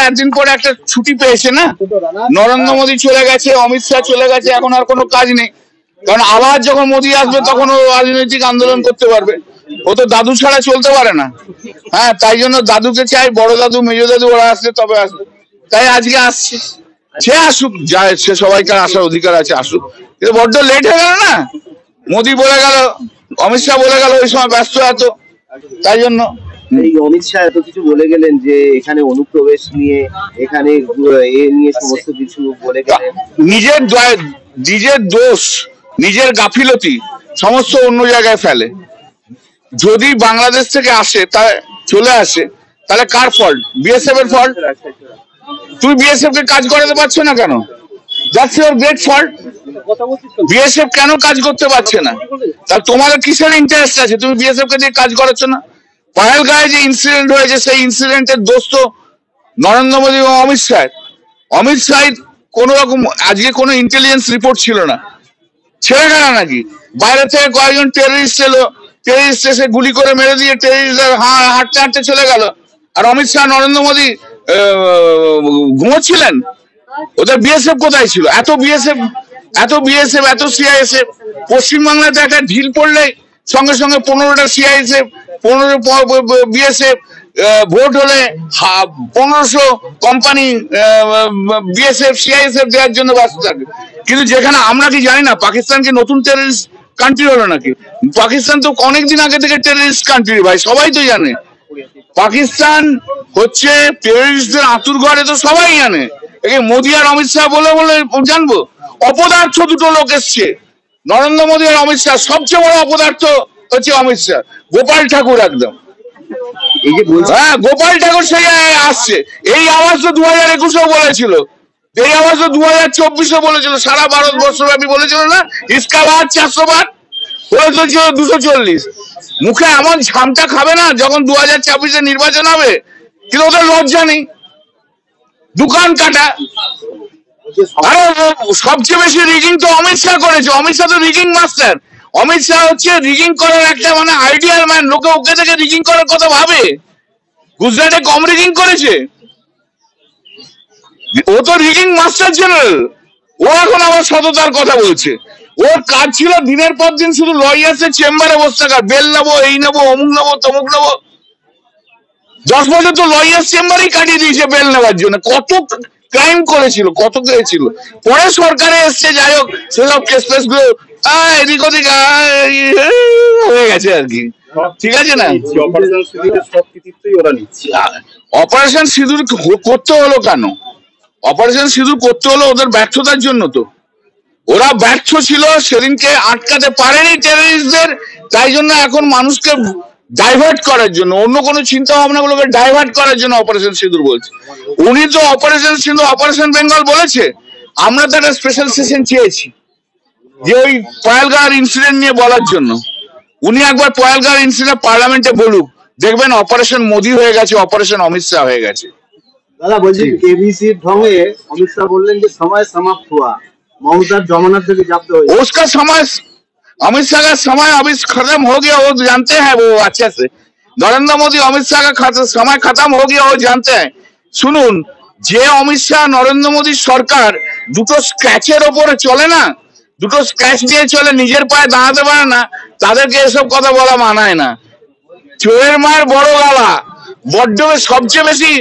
একদিন পরে একটা ছুটি পেয়েছে না, নরেন্দ্র মোদী চলে গেছে, অমিত শাহ চলে গেছে, এখন আর কোনো কাজ নেই। কারণ আবার যখন মোদী আসবে তখন ও রাজনৈতিক আন্দোলন করতে পারবে, ও তো দাদু ছাড়া চলতে পারে না। হ্যাঁ, তাই জন্য দাদুকে চাই, বড় দাদু মেজো দাদু ওরা আসলে তবে আসবে, তাই আজকে আসছে। সে আসুক, যায়, সে সবাইকার আসার অধিকার আছে, আসুক। কিন্তু বড্ড লেট হয়ে গেল না, মোদী বলে গেল, অমিত শাহ বলে গেল, ওই সময় ব্যস্ত এত, তাই জন্য। এই অমিত শাহ এত কিছু বলে গেলেন যে এখানে অনুপ্রবেশ নিয়ে, এখানে এ নিয়ে সমস্ত কিছু বলে গেলেন। নিজের দোষ, নিজের গাফিলতি সমস্ত অন্য জায়গায় ফেলে। যদি বাংলাদেশ থেকে আসে, তা চলে আসে, তাহলে কার ফল্ট? বিএসএফ এর ফল্ট। তুমি বিএসএফ কে কাজ করাতে পারছো না কেন? That's your great fault. BSF কেন কাজ করতে পারছে না? তা তোমাদের কিসের ইন্টারেস্ট আছে? তুমি বিএসএফ কে দিয়ে কাজ করাচ্ছ না। পহেলগাঁয়ে যে ইনসিডেন্ট হয়েছে, সেই ইনসিডেন্টের দোষ তো নরেন্দ্র মোদী এবং অমিত শাহ। অমিত শাহ কোন রকম আজকে কোনো ইন্টেলিজেন্স রিপোর্ট ছিল না, ছেড়ে গেল নাকি? বাইরে থেকে কয়েকজন টেররিস্ট এলো, টেররিস্ট এসে গুলি করে মেরে দিয়ে টেররিস্ট হাঁটতে হাঁটতে চলে গেল। আর অমিত শাহ, নরেন্দ্র মোদী ঘুমোচ্ছিলেন। ওদের বিএসএফ কোথায় ছিল? এত বিএসএফ, এত সিআইএসএফ। পশ্চিমবাংলাতে একটা ঢিল পড়লে সঙ্গে সঙ্গে 15টা সিআইএসএফ, 15 বিএসএফ, ভোট হলে 1500 কোম্পানি বিএসএফ সিআইএসএফ দেওয়ার জন্য ব্যস্ত থাকে। কিন্তু যেখানে আমরা কি জানি না পাকিস্তান কি নতুন টেররিস্ট কান্ট্রি হলো নাকি? পাকিস্তান তো অনেকদিন আগে থেকে টেররিস্ট কান্ট্রি, ভাই, সবাই তো জানে। পাকিস্তান হচ্ছে টেররিস্টদের আতুর ঘরে, তো সবাই জানে। একে মোদী আর অমিত শাহ বলে বলে জানবো? অপদার্থ দুটো লোক এসছে, নরেন্দ্র মোদী আর অমিত শাহ। সবচেয়ে বড় অপদার্থ হচ্ছে অমিত শাহ, গোপাল ঠাকুর একদম। হ্যাঁ, গোপাল ঠাকুর সেই আসছে। এই আওয়াজ তো 2021-এও বলেছিল, এই আওয়াজ তো 2024-এও বলেছিল, সারা ভারতবর্ষব্যাপী বলেছিল না, ইসকা বাদ 400 বার বলেছিল 240। মুখে এমন ঝামটা খাবে না যখন 2024-এ নির্বাচন হবে, কিন্তু ওদের লজ্জা নেই, দোকান কাটা। আরে সবচেয়ে বেশি রিগিং তো অমিত শাহ করেছে। অমিত শাহ তো রিগিং মাস্টার। অমিত শাহ হচ্ছে রিগিং করার একটা মানে আইডিয়াল ম্যান। লোকে ওকে থেকে রিগিং করার কথা ভাবে। গুজরাটে কম রিগিং করেছে, ও তো রিগিং মাস্টার জেনারেল। ও এখন আবার সততার কথা বলছে। ওর কাজ ছিল দিনের পর দিন শুধু লয়ার্সের চেম্বারে বসে থাকা, বেল নেবো, এই নেবো, অমুক নেবো, তমুক নেবো। 10 বছর তো লয়ার্স চেম্বারেই কাটিয়ে দিয়েছে বেল নেওয়ার জন্য। কত ক্রাইম করেছিল, কত করেছিল। পরে সরকারে এসছে, যাই হোক, সেসব কেস ফেস গুলো এদিক ওদিক হয়ে গেছে আর কি, ঠিক আছে না? অপারেশন সিঁদুর করতে হলো কেন? অপারেশন সিঁদুর করতে হলো ওদের ব্যর্থতার জন্য। তো ওরা ব্যর্থ ছিল, সেদিনকে আটকাতে পারেনি টেররিস্টদের, তাই জন্য এখন মানুষকে ডাইভার্ট করার জন্য, অন্য কোনো চিন্তা ভাবনা গুলোকে ডাইভার্ট করার জন্য অপারেশন সিঁদুর বলছে। উনি তো অপারেশন সিঁদুর, অপারেশন বেঙ্গল বলেছে। আমরা তো একটা স্পেশাল সেশন চেয়েছি যে ওই পহেলগাঁওয়ের ইনসিডেন্ট নিয়ে বলার জন্য। উনি একবার পহেলগাঁওয়ের ইনসিডেন্ট পার্লামেন্টে বলুক, দেখবেন অপারেশন মোদী হয়ে গেছে, অপারেশন অমিত শাহ হয়ে গেছে। দাদা বলছি, केबीसी ढोंगे अमित शाह बोलें कि समय समाप्त हुआ, ममता जमानत से जब्त हो। उसका समय, अमित शाह का समय अभी खत्म हो गया, वो जानते हैं वो अच्छे से। नरेंद्र मोदी अमित शाह का समय खत्म हो गया, वो जानते हैं। শুনুন, যে অমিত শাহ নরেন্দ্র মোদী সরকার দুটো স্ক্র্যাচের ওপরে চলে না, দুটো স্ক্র্যাচ দিয়ে চলে, নিজের পায়ে দাঁড়াতে পারে না, তাদেরকে এসব কথা বলা মানায় না। চোরের মায়ের বড় গালা। বড্ড সবচেয়ে বেশি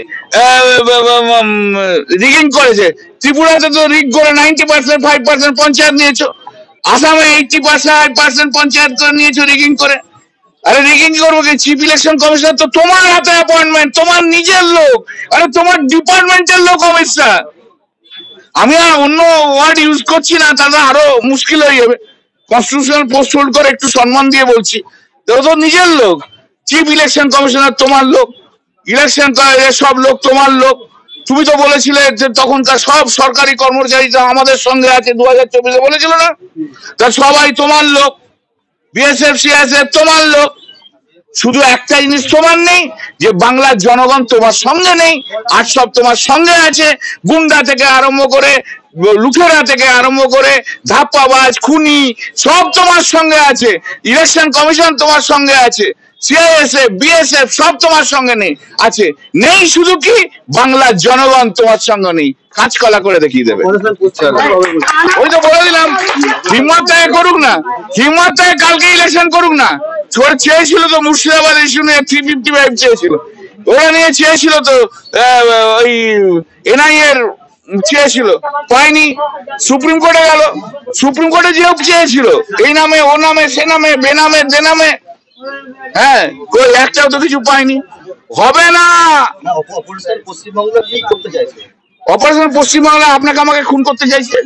রিগিং করেছে। ত্রিপুরাতে তো রিগ করে 90%, 5% পঞ্চায়েত নিয়েছো। আসামে 80% পঞ্চায়েত করে নিয়েছো রিগিং করে। আরে রিগিং করবো কি? চিফ ইলেকশন কমিশনার তো তোমার হাতে অ্যাপয়েন্টমেন্ট, তোমার নিজের লোক, আরে তোমার ডিপার্টমেন্টের লোক অমিত শাহ। আমি আর অন্য ওয়ার্ড ইউজ করছি না, তাহলে আরো মুশকিল হয়ে যাবে। কনস্টিটিউশনাল পোস্ট হোল্ড করে একটু সম্মান দিয়ে বলছি, তো নিজের লোক। চিফ ইলেকশন কমিশনার তোমার লোক, ইলেকশন সব লোক তোমার লোক। তুমি তো বলেছিলে যে তখনকার সব সরকারি কর্মচারীরা আমাদের সঙ্গে আছে, 2024-এ বলেছিল না? তা সবাই তোমার লোক, বিএসএফ সিআইএসএফ তোমার লোক। শুধু একটা জিনিস তোমার নেই, যে বাংলার জনগণ তোমার সঙ্গে নেই। আর সব তোমার সঙ্গে আছে, গুন্ডা থেকে আরম্ভ করে, লুটেরা থেকে আরম্ভ করে, ধাপ্পাবাজ, খুনি, সব তোমার সঙ্গে আছে। ইলেকশন কমিশন তোমার সঙ্গে আছে। সিআইএসএফ বিএসএফ সব তোমার সঙ্গে নেই আছে, নেই শুধু কি বাংলার জনগণ তোমার সঙ্গে নেই, কাঁচকলা করে দেখিয়ে দেবে। ওই তো বলে দিলাম, হিম্মত থেকে করুক না, হিম্মত থেকে কালকে ইলেকশন করুক না। চেয়েছিল তো মুর্শিদাবাদ ইস্যু নিয়ে 355 চেয়েছিল, ওরা নিয়ে চেয়েছিল তো ওই এনআই এর চেয়েছিল, পায়নি, সুপ্রিম কোর্টে গেল, সুপ্রিম কোর্টে যেও চেয়েছিল এই নামে ও নামে সে নামে বেনামে দেনামে, হ্যাঁ ওই একটাও তো কিছু পায়নি। হবে না পশ্চিমবঙ্গ কি করতে চাইছে? অপারেশন পশ্চিমবাংলা আপনাকে আমাকে খুন করতে চাইছে।